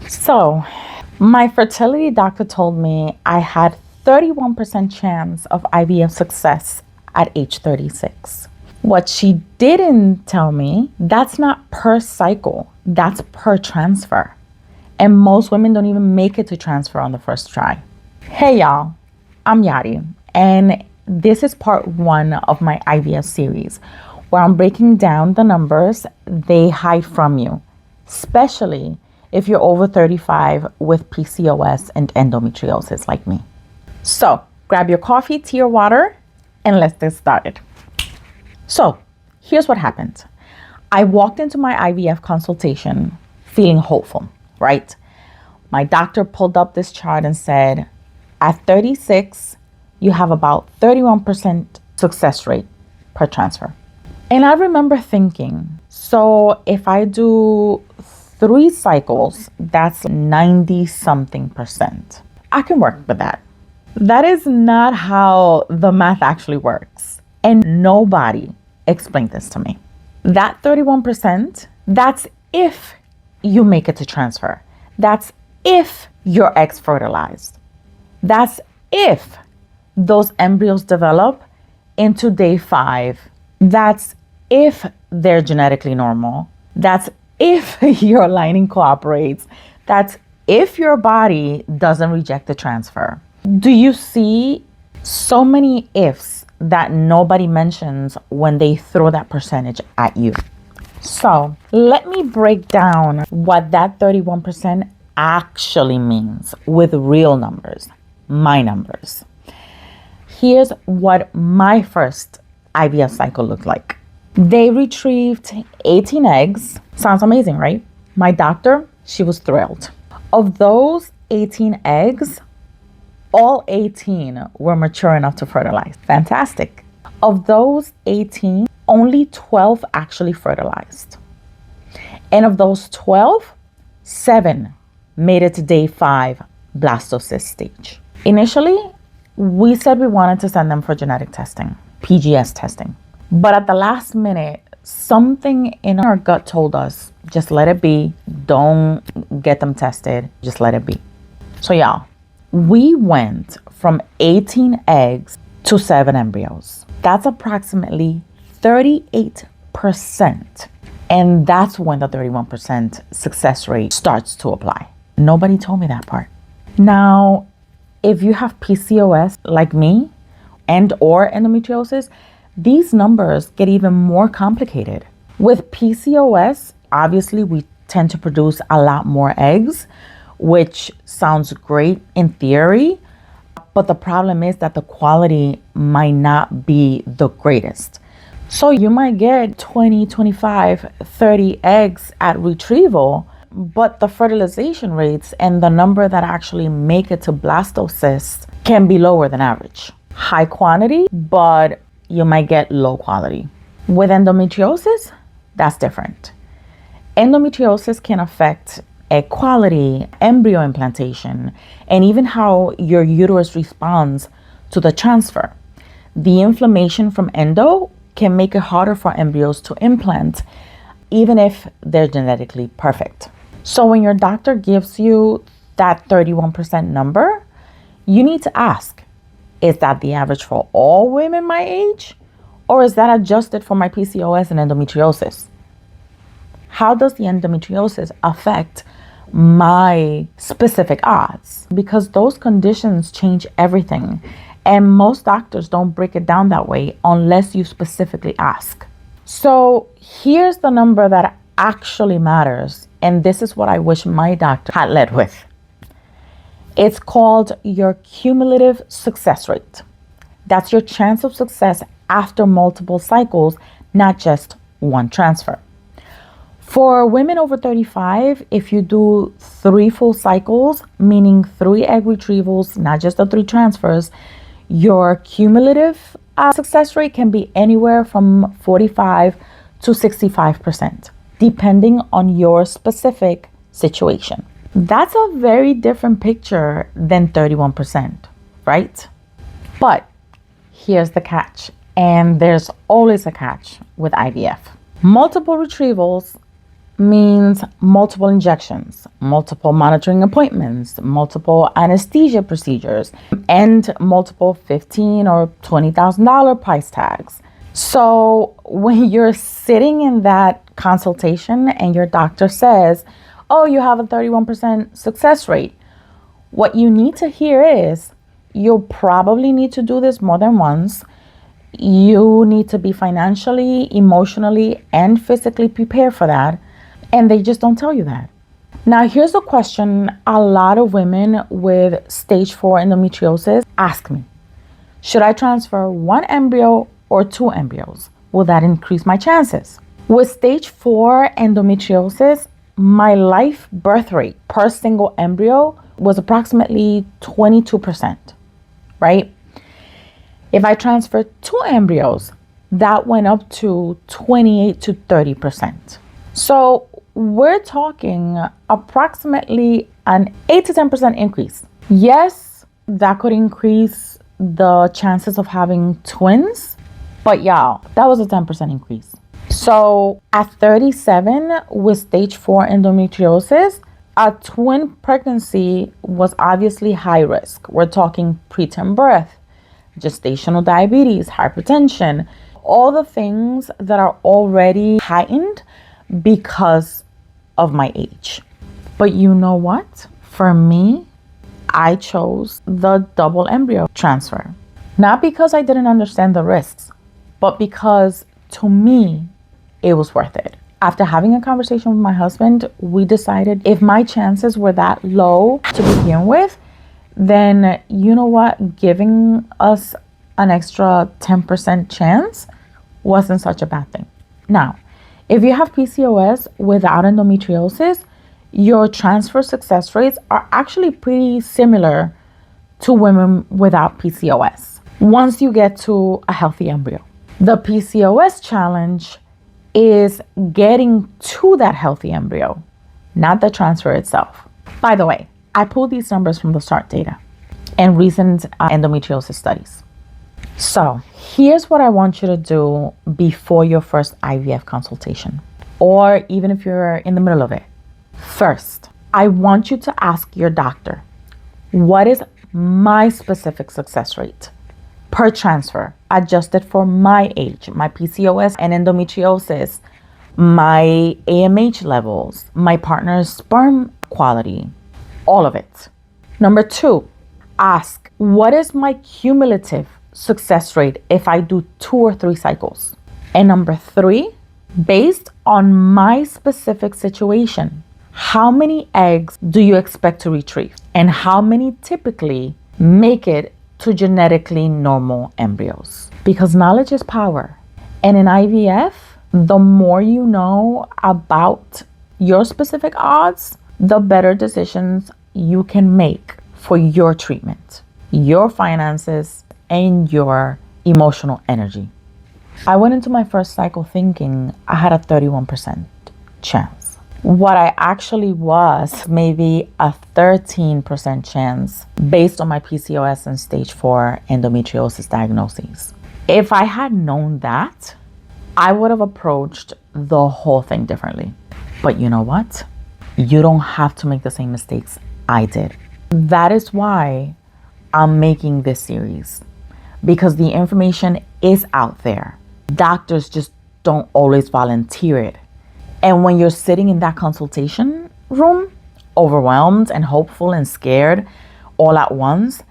So, my fertility doctor told me I had 31% chance of IVF success at age 36. What she didn't tell me, that's not per cycle, that's per transfer. And most women don't even make it to transfer on the first try. Hey y'all, I'm Yadi, and this is part 1 of my IVF series where I'm breaking down the numbers they hide from you, especially if you're over 35 with PCOS and endometriosis like me. So grab your coffee, tea, or water, and let's get started. So here's what happened. I walked into my IVF consultation feeling hopeful, right? My doctor pulled up this chart and said, at 36, you have about 31% success rate per transfer. And I remember thinking, so if I do 3 cycles, that's 90 something percent. I can work with that. That is not how the math actually works. And nobody explained this to me. That 31%, that's if you make it to transfer. That's if your eggs fertilized. That's if those embryos develop into day 5. That's if they're genetically normal. That's if your lining cooperates. That's if your body doesn't reject the transfer. Do you see so many ifs that nobody mentions when they throw that percentage at you? So let me break down what that 31% actually means with real numbers, my numbers. Here's what my first IVF cycle looked like. They retrieved 18 eggs. Sounds amazing, right? My doctor, she was thrilled. Of those 18 eggs, all 18 were mature enough to fertilize. Fantastic. Of those 18, only 12 actually fertilized. And of those 12, 7 made it to day 5 blastocyst stage. Initially, we said we wanted to send them for genetic testing, PGS testing. But at the last minute, something in our gut told us, just let it be. Don't get them tested. Just let it be. So y'all, we went from 18 eggs to 7 embryos. That's approximately 38%. And that's when the 31% success rate starts to apply. Nobody told me that part. Now, if you have PCOS like me and or endometriosis, these numbers get even more complicated. With PCOS, obviously we tend to produce a lot more eggs, which sounds great in theory, but the problem is that the quality might not be the greatest. So you might get 20, 25, 30 eggs at retrieval, but the fertilization rates and the number that actually make it to blastocyst can be lower than average. High quantity, but you might get low quality. With endometriosis, that's different. Endometriosis can affect egg quality, embryo implantation, and even how your uterus responds to the transfer. The inflammation from endo can make it harder for embryos to implant, even if they're genetically perfect. So when your doctor gives you that 31% number, you need to ask, is that the average for all women my age? Or is that adjusted for my PCOS and endometriosis? How does the endometriosis affect my specific odds? Because those conditions change everything. And most doctors don't break it down that way unless you specifically ask. So here's the number that actually matters. And this is what I wish my doctor had led with. It's called your cumulative success rate. That's your chance of success after multiple cycles, not just one transfer. For women over 35, if you do 3 full cycles, meaning 3 egg retrievals, not just the 3 transfers, your cumulative success rate can be anywhere from 45 to 65%, depending on your specific situation. That's a very different picture than 31%, right? But here's the catch, and there's always a catch with IVF. Multiple retrievals means multiple injections, multiple monitoring appointments, multiple anesthesia procedures, and multiple $15,000 or $20,000 price tags. So when you're sitting in that consultation and your doctor says, oh, you have a 31% success rate, what you need to hear is, you'll probably need to do this more than once. You need to be financially, emotionally, and physically prepared for that. And they just don't tell you that. Now, here's a question a lot of women with stage 4 endometriosis ask me. Should I transfer one embryo or 2 embryos? Will that increase my chances? With stage 4 endometriosis, my life birth rate per single embryo was approximately 22%, right? If I transferred 2 embryos, that went up to 28 to 30%. So we're talking approximately an 8 to 10% increase. Yes, that could increase the chances of having twins, but y'all, that was a 10% increase. So at 37 with stage 4 endometriosis, a twin pregnancy was obviously high risk. We're talking preterm birth, gestational diabetes, hypertension, all the things that are already heightened because of my age. But you know what? For me, I chose the double embryo transfer. Not because I didn't understand the risks, but because to me, it was worth it. After having a conversation with my husband, we decided if my chances were that low to begin with, then you know what? Giving us an extra 10% chance wasn't such a bad thing. Now, if you have PCOS without endometriosis, your transfer success rates are actually pretty similar to women without PCOS once you get to a healthy embryo. The PCOS challenge is getting to that healthy embryo, not the transfer itself. By the way, I pulled these numbers from the START data and recent endometriosis studies. So here's what I want you to do before your first IVF consultation, or even if you're in the middle of it. First, I want you to ask your doctor, what is my specific success rate per transfer, adjusted for my age, my PCOS and endometriosis, my AMH levels, my partner's sperm quality, all of it. Number 2, ask, what is my cumulative success rate if I do 2 or 3 cycles? And number 3, based on my specific situation, how many eggs do you expect to retrieve? And how many typically make it to genetically normal embryos? Because knowledge is power. And in IVF, the more you know about your specific odds, the better decisions you can make for your treatment, your finances, and your emotional energy. I went into my first cycle thinking I had a 31% chance. What I actually was maybe a 13% chance based on my PCOS and stage 4 endometriosis diagnoses. If I had known that, I would have approached the whole thing differently. But you know what? You don't have to make the same mistakes I did. That is why I'm making this series, because the information is out there. Doctors just don't always volunteer it. And when you're sitting in that consultation room, overwhelmed and hopeful and scared all at once,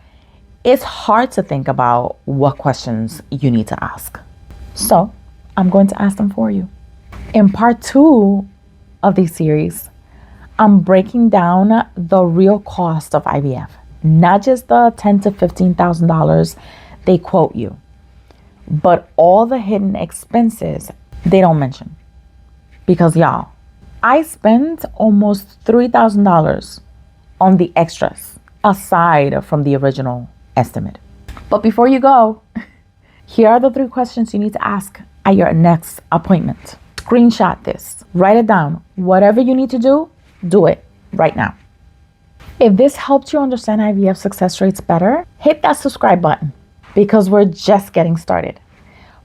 it's hard to think about what questions you need to ask. So I'm going to ask them for you. In part 2 of this series, I'm breaking down the real cost of IVF, not just the $10,000 to $15,000 they quote you, but all the hidden expenses they don't mention. Because y'all, I spent almost $3,000 on the extras aside from the original estimate. But before you go, here are the 3 questions you need to ask at your next appointment. Screenshot this, write it down. Whatever you need to do it right now. If this helped you understand IVF success rates better, hit that subscribe button because we're just getting started.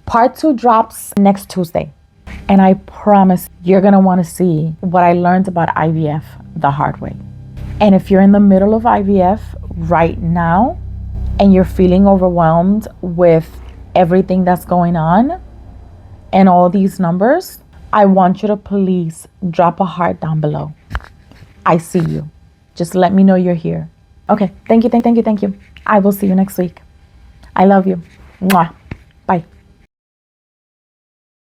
Part 2 drops next Tuesday. And I promise you're going to want to see what I learned about IVF the hard way. And if you're in the middle of IVF right now and you're feeling overwhelmed with everything that's going on and all these numbers, I want you to please drop a heart down below. I see you. Just let me know you're here. Okay. Thank you. I will see you next week. I love you. Mwah. Bye.